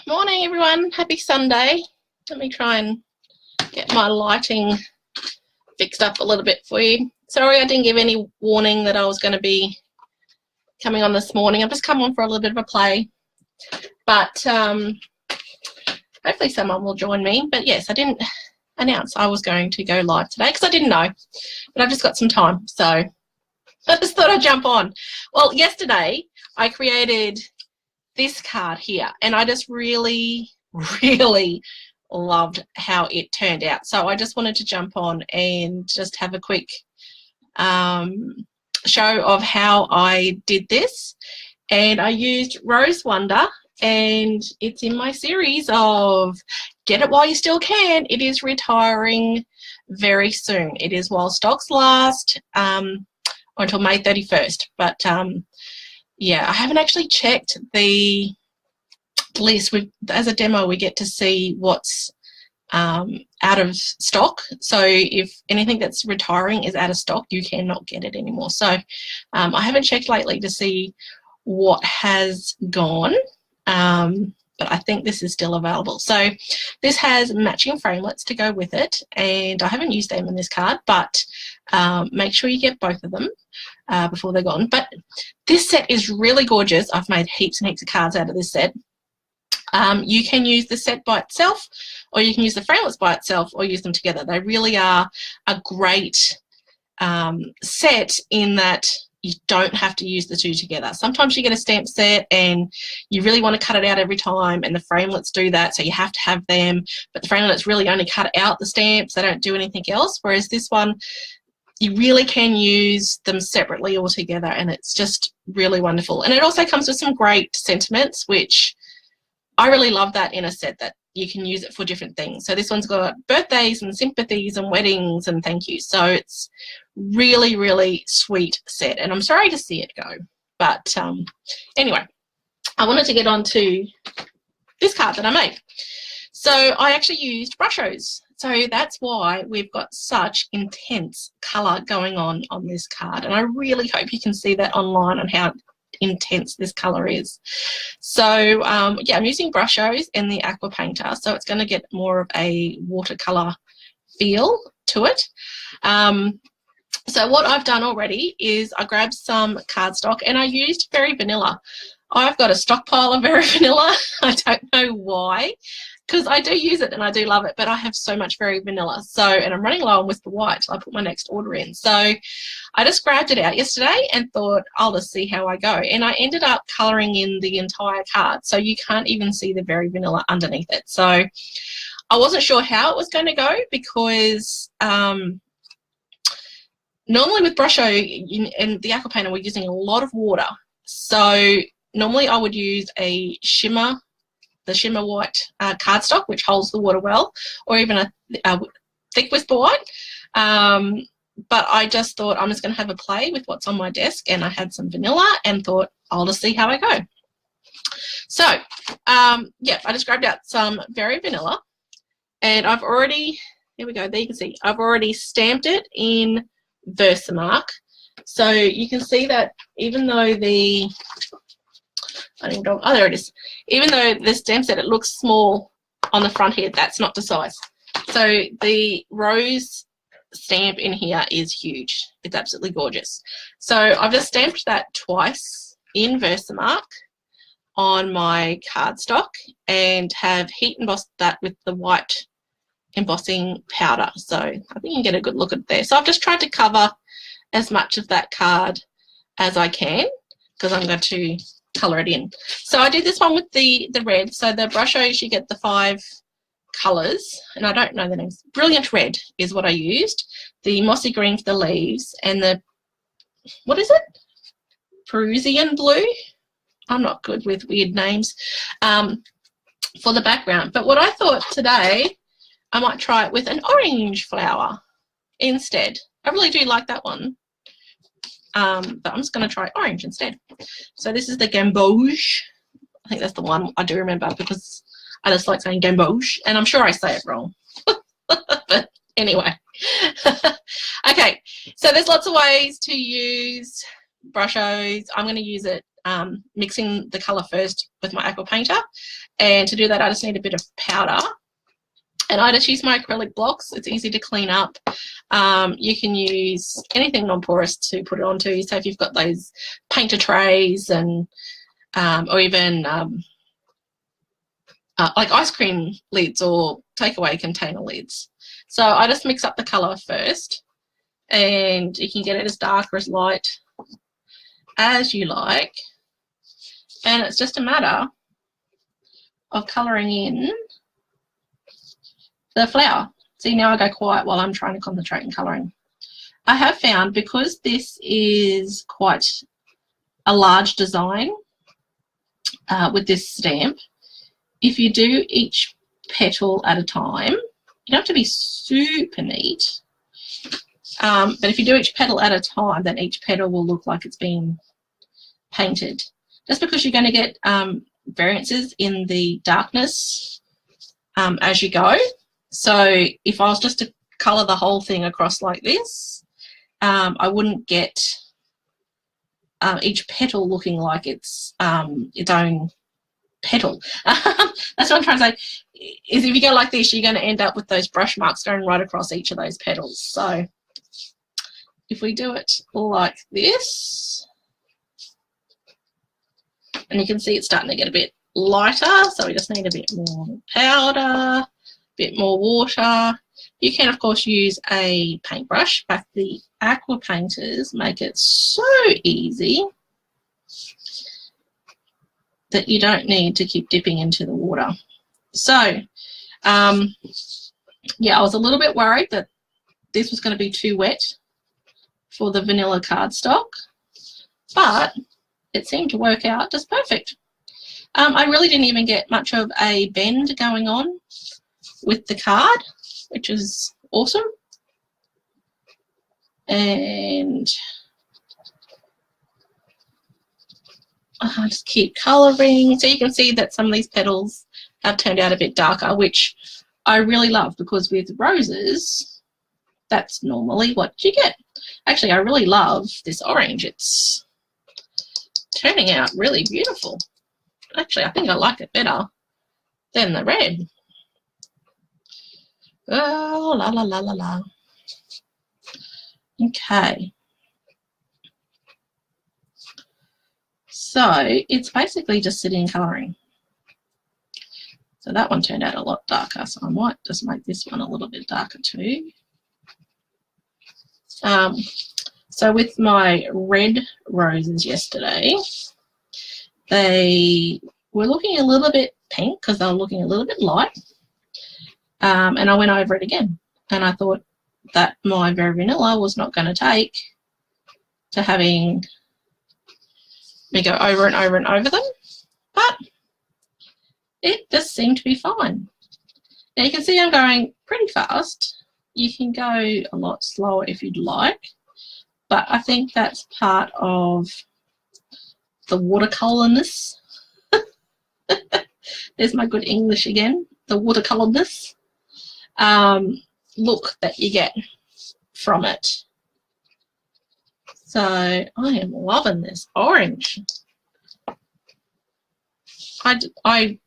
Morning everyone, happy Sunday. Let me try and get my lighting fixed up a little bit for you. Sorry I didn't give any warning that I was going to be coming on this morning. I've just come on for a little bit of a play, but hopefully someone will join me. But yes, I didn't announce I was going to go live today because I didn't know, but I've just got some time, so I just thought I'd jump on. Well, yesterday I created this card here, and I just really loved how it turned out. So I just wanted to jump on and just have a quick show of how I did this. And I used Rose Wonder, and it's in my series of Get It While You Still Can. It is retiring very soon. It is while stocks last, until May 31st. But yeah, I haven't actually checked the list. As a demo, we get to see what's out of stock. So if anything that's retiring is out of stock, you cannot get it anymore. So I haven't checked lately to see what has gone, but I think this is still available. So this has matching framelits to go with it, and I haven't used them in this card, but make sure you get both of them before they're gone. But this set is really gorgeous. I've made heaps and heaps of cards out of this set. You can use the set by itself, or you can use the framelits by itself, or use them together. They really are a great set in that you don't have to use the two together. Sometimes you get a stamp set and you really want to cut it out every time, and the framelits do that, so you have to have them, but the framelits really only cut out the stamps. They don't do anything else, whereas this one, you really can use them separately or together, and it's just really wonderful. And it also comes with some great sentiments, which I really love that in a set, that you can use it for different things. So this one's got birthdays and sympathies and weddings and thank you. So it's really sweet set, and I'm sorry to see it go. But anyway, I wanted to get on to this card that I made. So I actually used Brushos. So that's why we've got such intense colour going on this card. And I really hope you can see that online on how intense this colour is. So yeah, I'm using Brushos and the Aqua Painter, so it's going to get more of a watercolour feel to it. So what I've done already is I grabbed some cardstock and I used Very Vanilla. I've got a stockpile of Very Vanilla. I don't know why, because I do use it and I do love it, but I have so much Very Vanilla. So, and I'm running low on Whisper White till I put my next order in. So I just grabbed it out yesterday and thought I'll just see how I go. And I ended up colouring in the entire card, so you can't even see the Very Vanilla underneath it. So I wasn't sure how it was going to go, because normally with Brusho and the Aqua Painter, we're using a lot of water. So normally I would use a shimmer, the shimmer white cardstock, which holds the water well, or even a thick Whisper White. But I just thought I'm just going to have a play with what's on my desk, and I had some vanilla and thought I'll just see how I go. So yeah, I just grabbed out some Very Vanilla, and I've already, here we go, there you can see, I've already stamped it in Versamark. So you can see that even though the, oh, there it is. Even though the stamp set, it looks small on the front here, that's not the size. So the rose stamp in here is huge. It's absolutely gorgeous. So I've just stamped that twice in Versamark on my cardstock and have heat embossed that with the white embossing powder. So I think you can get a good look at it there. So I've just tried to cover as much of that card as I can, because I'm going to colour it in. So I did this one with the red. So the Brushos, you get the 5 colours, and I don't know the names. Brilliant Red is what I used. The Mossy Green for the leaves, and the, what is it? Perusian Blue? I'm not good with weird names, for the background. But what I thought today, I might try it with an orange flower instead. I really do like that one. But I'm just going to try orange instead. So this is the Gamboge. I think that's the one I do remember, because I just like saying Gamboge, and I'm sure I say it wrong. But anyway. Okay, so there's lots of ways to use Brushos. I'm going to use it mixing the colour first with my aqua painter, and to do that I just need a bit of powder, and I just use my acrylic blocks. It's easy to clean up. You can use anything non-porous to put it onto, so if you've got those painter trays and or even like ice cream lids or takeaway container lids. So I just mix up the colour first, and you can get it as dark or as light as you like, and it's just a matter of colouring in the flower. See, now I go quiet while I'm trying to concentrate in colouring. I have found, because this is quite a large design with this stamp, if you do each petal at a time, you don't have to be super neat, but if you do each petal at a time, then each petal will look like it's been painted, just because you're going to get variances in the darkness as you go. So if I was just to colour the whole thing across like this, I wouldn't get each petal looking like it's own petal. That's what I'm trying to say, is if you go like this, you're going to end up with those brush marks going right across each of those petals. So if we do it like this, and you can see it's starting to get a bit lighter, so we just need a bit more powder, a bit more water. You can of course use a paintbrush, but the aqua painters make it so easy that you don't need to keep dipping into the water. So yeah, I was a little bit worried that this was going to be too wet for the vanilla cardstock, but it seemed to work out just perfect. I really didn't even get much of a bend going on with the card, which is awesome. And I just keep colouring. So you can see that some of these petals have turned out a bit darker, which I really love, because with roses, that's normally what you get. Actually, I really love this orange. It's turning out really beautiful. Actually, I think I like it better than the red. Oh, la la la la la. Okay. So it's basically just sitting and colouring. So that one turned out a lot darker, so I might just make this one a little bit darker too. So with my red roses yesterday, they were looking a little bit pink because they were looking a little bit light. And I went over it again, and I thought that my Very Vanilla was not going to take to having me go over and over and over them, but it just seemed to be fine. Now you can see I'm going pretty fast. You can go a lot slower if you'd like, but I think that's part of the watercolourness. There's my good English again, the watercolourness look that you get from it. So I am loving this orange. I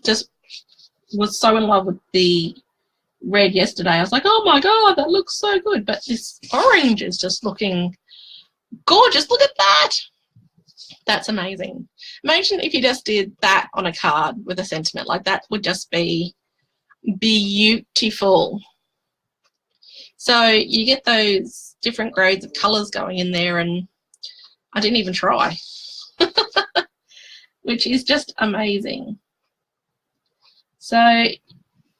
just was so in love with the red yesterday. I was like, oh my god, that looks so good. But this orange is just looking gorgeous. Look at that. That's amazing. Imagine if you just did that on a card with a sentiment like that. Would just be beautiful. So you get those different grades of colours going in there, and I didn't even try, which is just amazing. So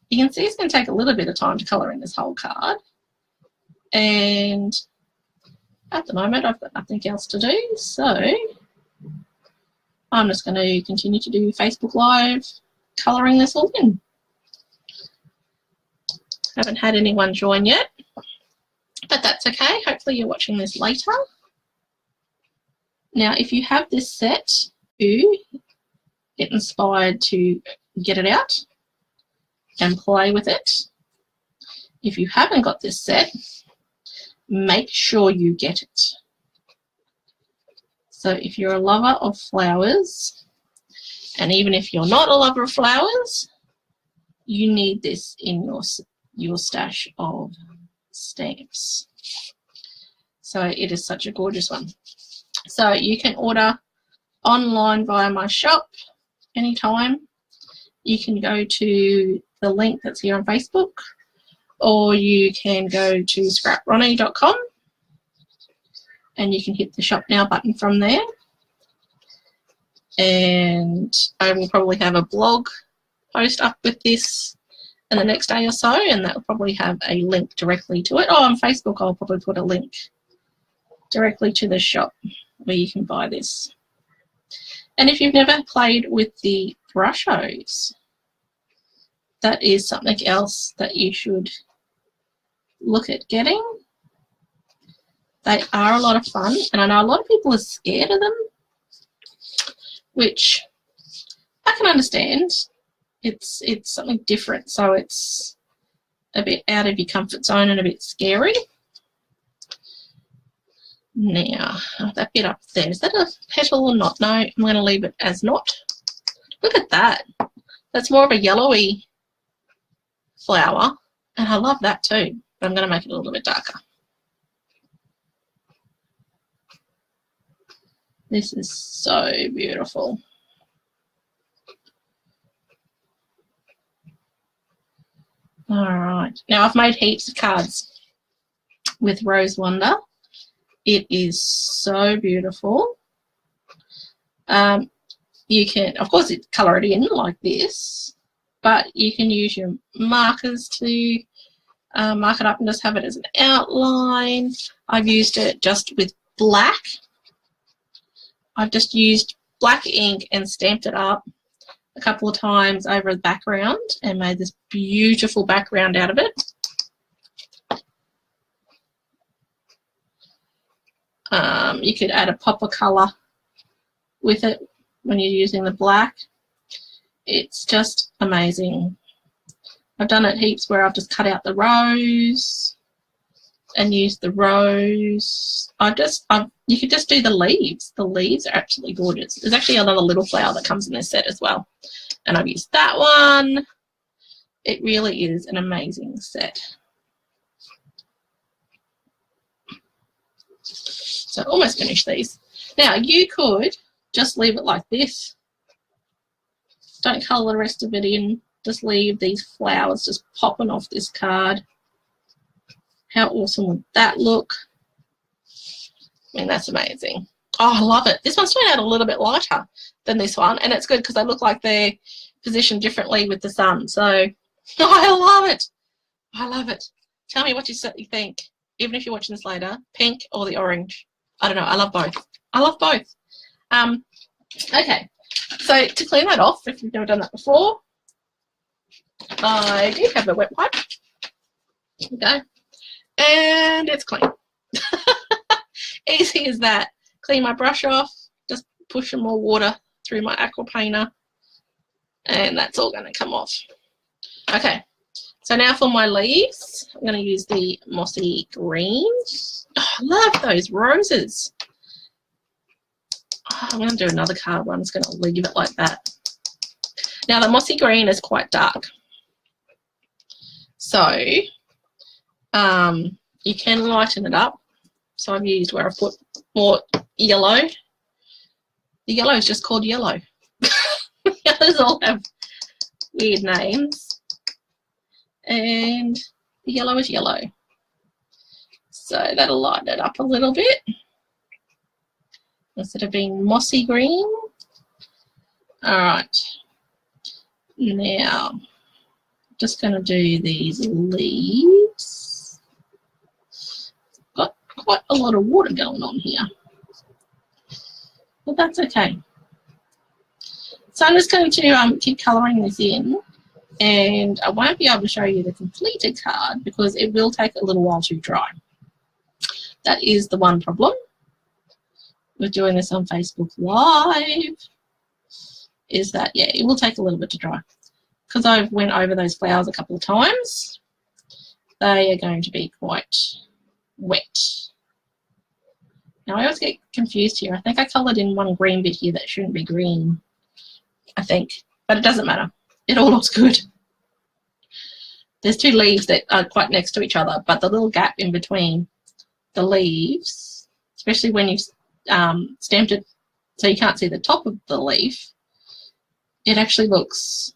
you can see it's going to take a little bit of time to colour in this whole card, and at the moment I've got nothing else to do, so I'm just going to continue to do Facebook Live colouring this all in. Haven't had anyone join yet, but that's okay. Hopefully you're watching this later. Now, if you have this set, you get inspired to get it out and play with it. If you haven't got this set, make sure you get it. So if you're a lover of flowers, and even if you're not a lover of flowers, you need this in your stash of stamps. So it is such a gorgeous one. So you can order online via my shop anytime. You can go to the link that's here on Facebook, or you can go to ScrapRonnie.com and you can hit the shop now button from there. And I will probably have a blog post up with this in the next day or so, and that will probably have a link directly to it. Oh, on Facebook I'll probably put a link directly to the shop where you can buy this. And if you've never played with the brushos, that is something else that you should look at getting. They are a lot of fun, and I know a lot of people are scared of them, which I can understand. It's something different, so it's a bit out of your comfort zone and a bit scary. Now, that bit up there, is that a petal or not? No, I'm going to leave it as not. Look at that. That's more of a yellowy flower, and I love that too, but I'm going to make it a little bit darker. This is so beautiful. All right, now I've made heaps of cards with Rose Wonder. It is so beautiful. You can, of course, colour it in like this, but you can use your markers to mark it up and just have it as an outline. I've used it just with black. I've just used black ink and stamped it up a couple of times over the background and made this beautiful background out of it. You could add a pop of colour with it when you're using the black. It's just amazing. I've done it heaps where I've just cut out the rose and used the rose. You could just do the leaves. The leaves are absolutely gorgeous. There's actually another little flower that comes in this set as well, and I've used that one. It really is an amazing set. So almost finished these. Now you could just leave it like this. Don't colour the rest of it in. Just leave these flowers just popping off this card. How awesome would that look? I mean, that's amazing. Oh, I love it. This one's turned out a little bit lighter than this one, and it's good because they look like they're positioned differently with the sun. So I love it. I love it. Tell me what you think, even if you're watching this later, pink or the orange. I don't know. I love both. I love both. Okay, so to clean that off, if you've never done that before, I do have a wet wipe. There we go. And it's clean. Easy as that. Clean my brush off, just push some more water through my aqua painter, and that's all going to come off. Okay, so now for my leaves, I'm going to use the mossy green. Oh, I love those roses. Oh, I'm going to do another card one. I'm just going to leave it like that. Now the mossy green is quite dark, so you can lighten it up. So I've used where I've put more yellow. The yellow is just called yellow. The others all have weird names. And the yellow is yellow. So that'll lighten it up a little bit. Instead of being mossy green. Alright. Now, just going to do these leaves. Got quite a lot of water going on here. But that's okay. So I'm just going to keep colouring this in. And I won't be able to show you the completed card because it will take a little while to dry. That is the one problem with doing this on Facebook Live, is that, yeah, it will take a little bit to dry. Because I've went over those flowers a couple of times, they are going to be quite wet. Now I always get confused here. I think I coloured in one green bit here that shouldn't be green, I think, but it doesn't matter. It all looks good. There's two leaves that are quite next to each other, but the little gap in between the leaves, especially when you've stamped it so you can't see the top of the leaf, it actually looks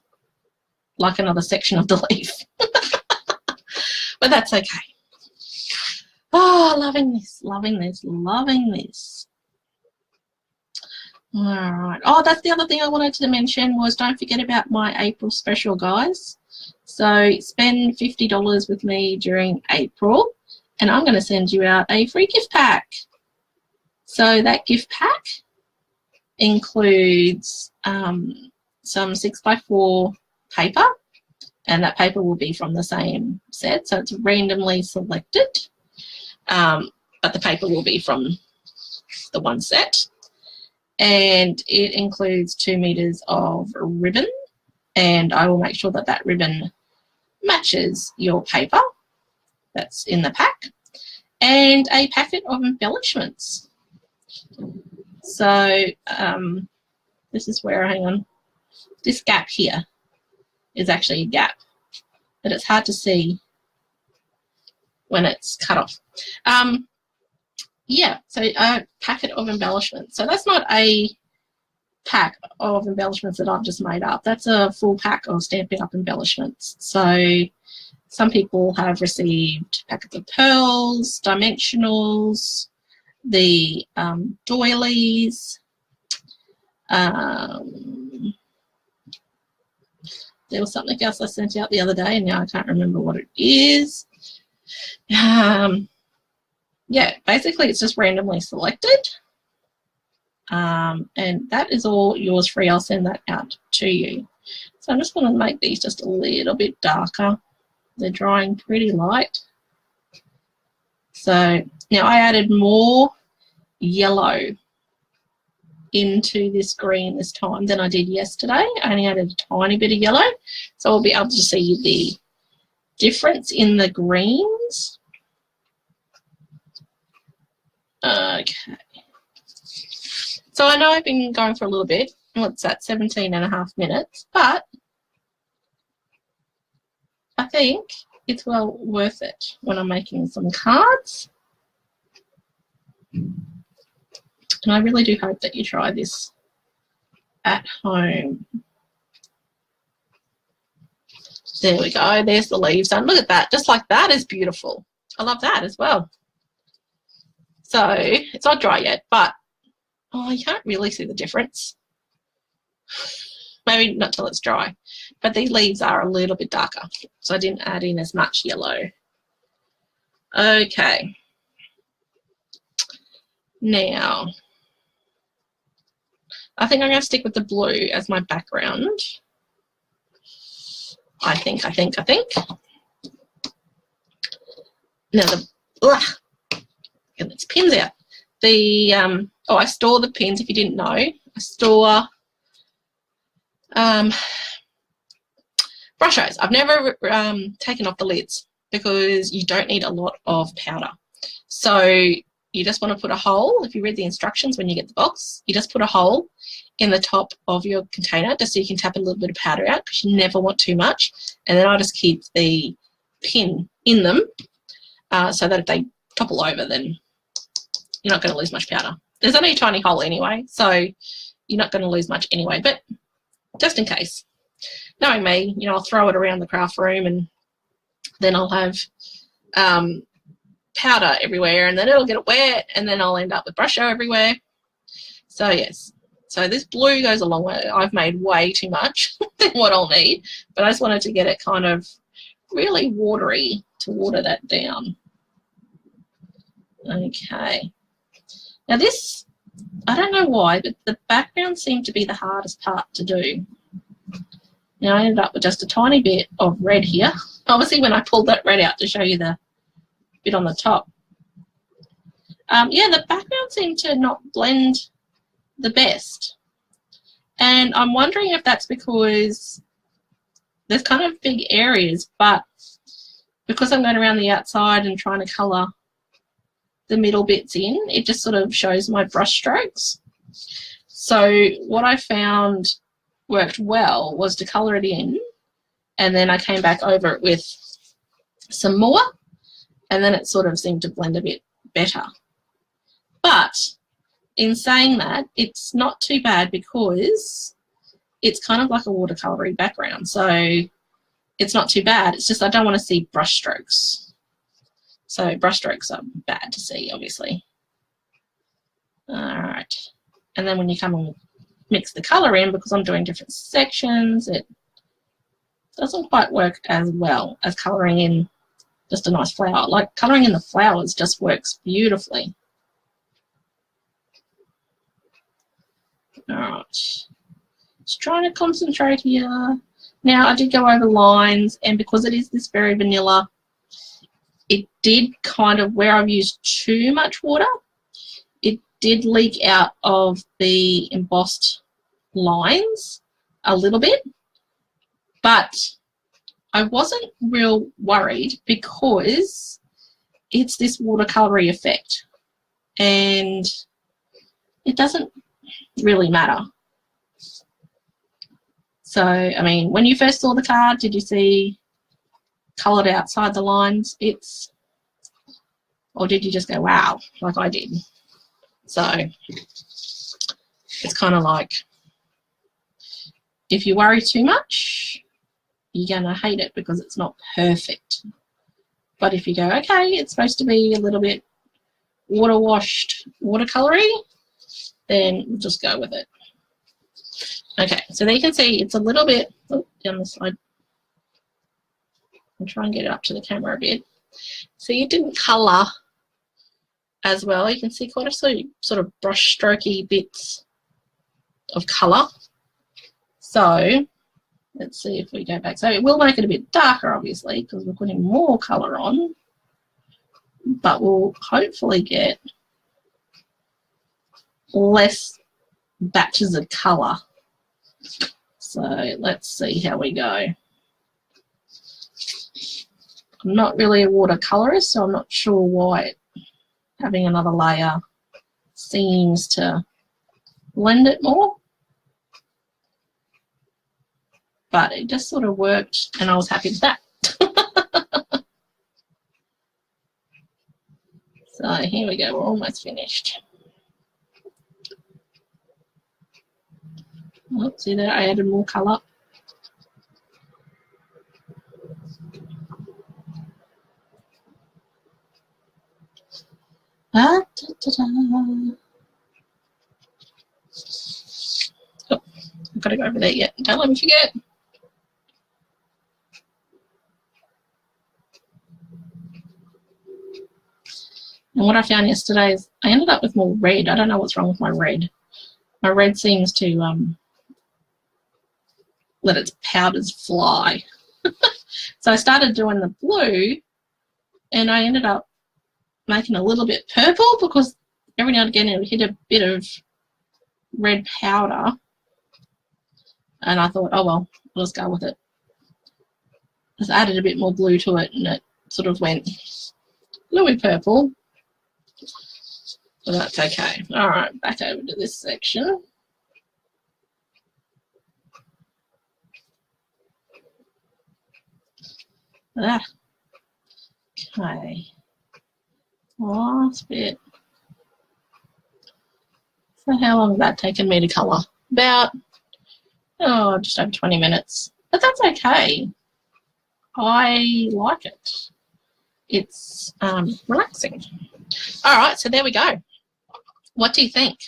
like another section of the leaf. But that's okay. Oh, loving this, loving this, loving this. All right. Oh, that's the other thing I wanted to mention was don't forget about my April special, guys. So spend $50 with me during April, and I'm going to send you out a free gift pack. So that gift pack includes some 6x4 paper, and that paper will be from the same set, so it's randomly selected, but the paper will be from the one set. And it includes 2 meters of ribbon, and I will make sure that that ribbon matches your paper that's in the pack, and a packet of embellishments. So this is where, hang on, this gap here is actually a gap, but it's hard to see when it's cut off. Yeah, so a packet of embellishments. So that's not a pack of embellishments that I've just made up. That's a full pack of Stampin' Up! Embellishments. So some people have received packets of pearls, dimensionals, the doilies. There was something else I sent out the other day, and now I can't remember what it is. Yeah, basically it's just randomly selected. And that is all yours free. I'll send that out to you. So I'm just going to make these just a little bit darker. They're drying pretty light. So now I added more yellow into this green this time than I did yesterday. I only added a tiny bit of yellow, so I'll be able to see the difference in the greens. Okay. So I know I've been going for a little bit. What's that, 17.5 minutes, but I think it's well worth it when I'm making some cards. And I really do hope that you try this at home. There we go. There's the leaves done. Look at that. Just like that is beautiful. I love that as well. So it's not dry yet, but oh, you can't really see the difference. Maybe not till it's dry. But these leaves are a little bit darker, so I didn't add in as much yellow. Okay. Now, I think I'm going to stick with the blue as my background. I think. Now, get these pins out. The I store the pins, if you didn't know. I store brush hose. I've never taken off the lids because you don't need a lot of powder. So you just want to put a hole. If you read the instructions when you get the box, you just put a hole in the top of your container just so you can tap a little bit of powder out because you never want too much. And then I just keep the pin in them so that if they topple over, then you're not going to lose much powder. There's only a tiny hole anyway, so you're not going to lose much anyway, but just in case. Knowing me, you know, I'll throw it around the craft room and then I'll have powder everywhere and then it'll get wet and then I'll end up with brush show everywhere. So yes, so this blue goes a long way. I've made way too much than what I'll need, but I just wanted to get it kind of really watery to water that down. Okay. Now this, I don't know why, but the background seemed to be the hardest part to do. Now I ended up with just a tiny bit of red here. Obviously when I pulled that red out to show you the bit on the top. Yeah, the background seemed to not blend the best. And I'm wondering if that's because there's kind of big areas, but because I'm going around the outside and trying to colour the middle bits in. It just sort of shows my brush strokes. So what I found worked well was to colour it in, and then I came back over it with some more, and then it sort of seemed to blend a bit better. But in saying that, it's not too bad because it's kind of like a watercolory background, so it's not too bad. It's just I don't want to see brush strokes. So brush strokes are bad to see, obviously. All right. And then when you come and mix the colour in, because I'm doing different sections, it doesn't quite work as well as colouring in just a nice flower. Like colouring in the flowers just works beautifully. All right. Just trying to concentrate here. Now, I did go over lines, and because it is this very vanilla, it did kind of, where I've used too much water, it did leak out of the embossed lines a little bit, but I wasn't real worried because it's this watercolory effect, and it doesn't really matter. So, I mean, when you first saw the card, did you see coloured outside the lines bits? Or did you just go, wow, like I did? So, it's kind of like, if you worry too much, you're going to hate it because it's not perfect. But if you go, okay, it's supposed to be a little bit water-washed watercolory, then we'll just go with it. Okay, so there you can see it's a little bit down the side. I'll try and get it up to the camera a bit. So you didn't colour as well. You can see quite a sort of brush strokey bits of colour. So let's see if we go back. So it will make it a bit darker, obviously, because we're putting more colour on. But we'll hopefully get less batches of colour. So let's see how we go. I'm not really a watercolorist, so I'm not sure why having another layer seems to blend it more. But it just sort of worked, and I was happy with that. So here we go, we're almost finished. Oh, see there, I added more colour. Oh, I've got to go over there yet. Don't let me forget. And what I found yesterday is I ended up with more red. I don't know what's wrong with my red. My red seems to let its powders fly. So I started doing the blue, and I ended up making a little bit purple because every now and again it would hit a bit of red powder. And I thought, oh well, I'll just go with it. Just added a bit more blue to it, and it sort of went bluey purple. But that's okay. All right, back over to this section. Okay. Last bit. So how long has that taken me to colour? About, just over 20 minutes. But that's okay. I like it. It's relaxing. All right, so there we go. What do you think?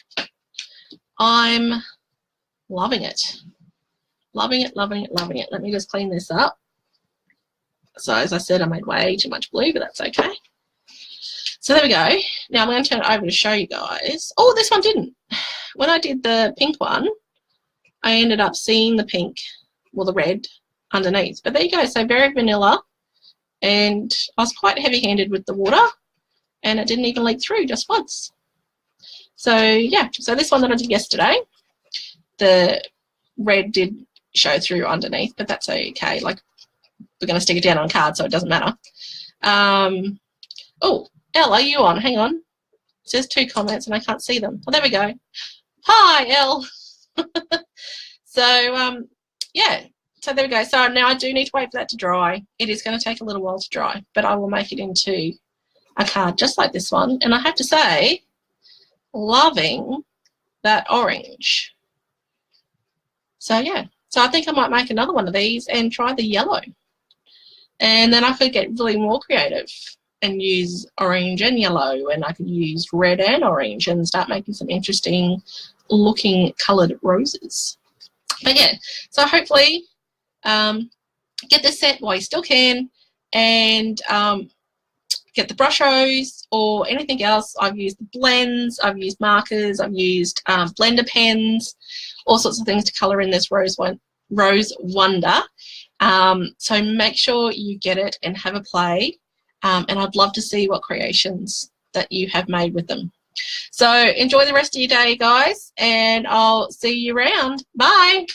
I'm loving it. Loving it, loving it, loving it. Let me just clean this up. So as I said, I made way too much blue, but that's okay. So there we go. Now I'm going to turn it over to show you guys. Oh, this one didn't. When I did the pink one, I ended up seeing the pink, well, the red underneath. But there you go. So very vanilla. And I was quite heavy-handed with the water, and it didn't even leak through just once. So yeah, so this one that I did yesterday, the red did show through underneath, but that's okay. Like, we're going to stick it down on a card, so it doesn't matter. Oh, Elle, are you on? Hang on. says 2 comments and I can't see them. Oh, there we go. Hi, Elle. So, yeah. So there we go. So now I do need to wait for that to dry. It is going to take a little while to dry, but I will make it into a card just like this one. And I have to say, loving that orange. So, yeah. So I think I might make another one of these and try the yellow. And then I could get really more creative and use orange and yellow, and I could use red and orange and start making some interesting looking coloured roses. But yeah, so hopefully get this set while you still can, and get the brushos or anything else. I've used blends, I've used markers, I've used blender pens, all sorts of things to colour in this Rose Wonder. So make sure you get it and have a play, and I'd love to see what creations that you have made with them. So enjoy the rest of your day, guys, and I'll see you around. Bye.